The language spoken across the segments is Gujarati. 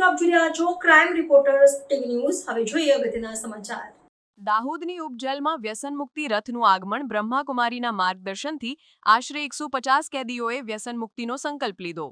આપ જોઈ રહ્યા છો ક્રાઇમ રિપોર્ટર્સ ટીવી ન્યૂઝ। હવે જોઈએ અગત્યના સમાચાર। દાહોદની ઉપજેલમાં વ્યસન મુક્તિ રથનું આગમન બ્રહ્માકુમારીના માર્ગદર્શનથી આશરે 150 કેદીઓએ વ્યસન મુક્તિનો સંકલ્પ લીધો।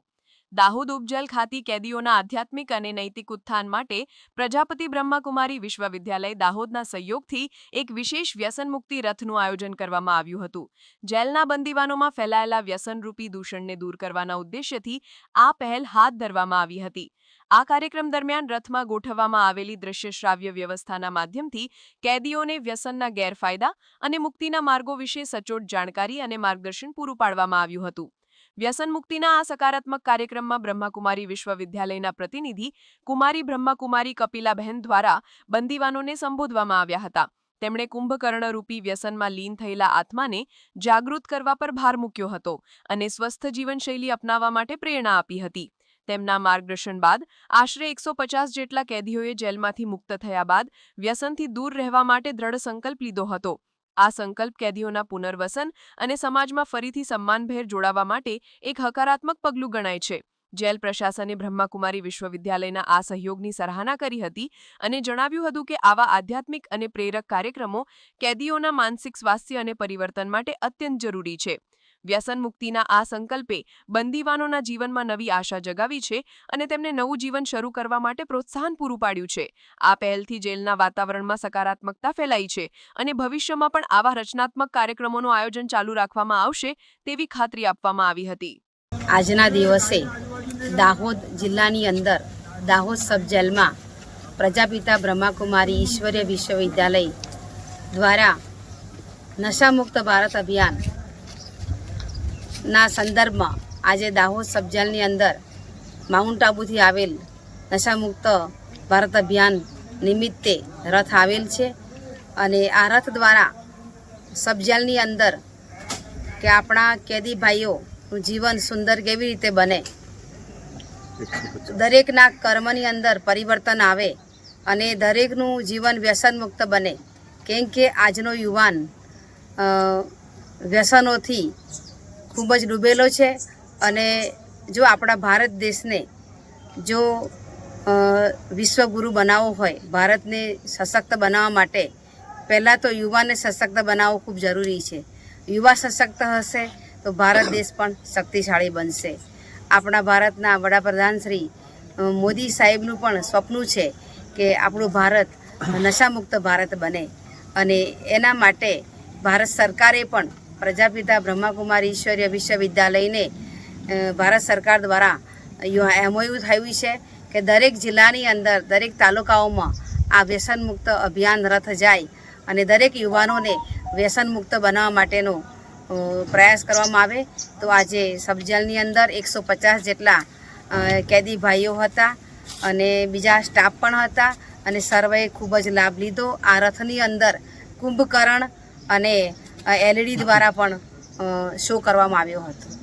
દાહોદ ઉપજેલ ખાતે કેદીઓના આધ્યાત્મિક અને નૈતિક ઉત્થાન માટે પ્રજાપતિ બ્રહ્માકુમારી વિશ્વવિદ્યાલય દાહોદના સહયોગથી એક વિશેષ વ્યસન મુક્તિ રથનું આયોજન કરવામાં આવ્યું હતું। જેલના બંદીવાનોમાં ફેલાયેલા વ્યસનરૂપી દૂષણને દૂર કરવાના ઉદ્દેશ્યથી આ પહેલ હાથ ધરવામાં આવી હતી। આ કાર્યક્રમ દરમિયાન રથમાં ગોઠવવામાં આવેલી દૃશ્ય શ્રાવ્ય વ્યવસ્થાના માધ્યમથી કેદીઓને વ્યસનના ગેરફાયદા અને મુક્તિના માર્ગો વિશે સચોટ જાણકારી અને માર્ગદર્શન પૂરું પાડવામાં આવ્યું હતું। વ્યસન મુક્તિના આ સકારાત્મક કાર્યક્રમમાં બ્રહ્માકુમારી વિશ્વવિદ્યાલયના પ્રતિનિધિ કુમારી બ્રહ્માકુમારી કપિલાબહેન દ્વારા બંદીવાનોને સંબોધવામાં આવ્યા હતા। તેમણે કુંભકર્ણરૂપી વ્યસનમાં લીન થયેલા આત્માને જાગૃત કરવા પર ભાર મૂક્યો હતો અને સ્વસ્થ જીવનશૈલી અપનાવવા માટે પ્રેરણા આપી હતી। તેમના માર્ગદર્શન બાદ આશરે 150 જેટલા કેદીઓએ જેલમાંથી મુક્ત થયા બાદ વ્યસનથી દૂર રહેવા માટે દ્રઢ સંકલ્પ લીધો હતો। આ સંકલ્પ કેદીઓના પુનર્વસન અને સમાજમાં ફરીથી સન્માનભેર જોડાવા માટે એક હકારાત્મક પગલું ગણાય છે। જેલ પ્રશાસને બ્રહ્માકુમારી વિશ્વવિદ્યાલયના આ સહયોગની સરાહના કરી હતી અને જણાવ્યું હતું કે આવા આધ્યાત્મિક અને પ્રેરક કાર્યક્રમો કેદીઓના માનસિક સ્વાસ્થ્ય અને પરિવર્તન માટે અત્યંત જરૂરી છે। વ્યસન મુક્તિના આ સંકલ્પે બંદીવાનોના જીવનમાં નવી આશા જગાવી છે અને તેમને નવું જીવન શરૂ કરવા માટે પ્રોત્સાહન પૂરું પાડ્યું છે। આ પહેલથી જેલના વાતાવરણમાં સકારાત્મકતા ફેલાઈ છે અને ભવિષ્યમાં પણ આવા રચનાત્મક કાર્યક્રમોનું આયોજન ચાલુ રાખવામાં આવશે તેવી ખાતરી આપવામાં આવી હતી। આજના દિવસે દાહોદ જિલ્લાની અંદર દાહોદ સબ જેલમાં પ્રજાપિતા બ્રહ્માકુમારી ઈશ્વરીય વિશ્વવિદ્યાલય દ્વારા નશામુક્ત ભારત અભિયાન ના સંદર્ભમાં આજે દાહોદ સબ જેલની અંદર માઉન્ટ આબુથી આવેલ નશામુક્ત ભારત અભિયાન નિમિત્તે રથ આવેલ છે અને આ રથ દ્વારા સબ જેલની અંદર કે આપણા કેદી ભાઈઓનું જીવન સુંદર કેવી રીતે બને, દરેકના કર્મની અંદર પરિવર્તન આવે અને દરેકનું જીવન વ્યસન મુક્ત બને। કેમ કે આજનો યુવાન વ્યસનોથી ખૂબ જ ડૂબેલો છે અને જો આપણા ભારત દેશને જો વિશ્વગુરુ બનાવવો હોય, ભારતને સશક્ત બનાવવા માટે પહેલાં તો યુવાને સશક્ત બનાવવો ખૂબ જરૂરી છે। યુવા સશક્ત હશે તો ભારત દેશ પણ શક્તિશાળી બનશે। આપણા ભારતના વડાપ્રધાન શ્રી મોદી સાહેબનું પણ સપનું છે કે આપણું ભારત નશામુક્ત ભારત બને અને એના માટે ભારત સરકારે પણ પ્રજાપિતા બ્રહ્માકુમારી ઈશ્વરીય વિશ્વવિદ્યાલયને ભારત સરકાર દ્વારા MOU થયું છે કે દરેક જિલ્લાની અંદર દરેક તાલુકાઓમાં આ વ્યસન મુક્ત અભિયાન રથ જાય અને દરેક યુવાનોને વ્યસન મુક્ત બનાવવા માટેનો પ્રયાસ કરવામાં આવે। તો આજે સબ જેલની અંદર 150 જેટલા કેદી ભાઈઓ હતા અને બીજા સ્ટાફ પણ હતા અને સર્વેએ ખૂબ જ લાભ લીધો। આ રથની અંદર કુંભકર્ણ અને LED દ્વારા પણ શો કરવામાં આવ્યો હતો।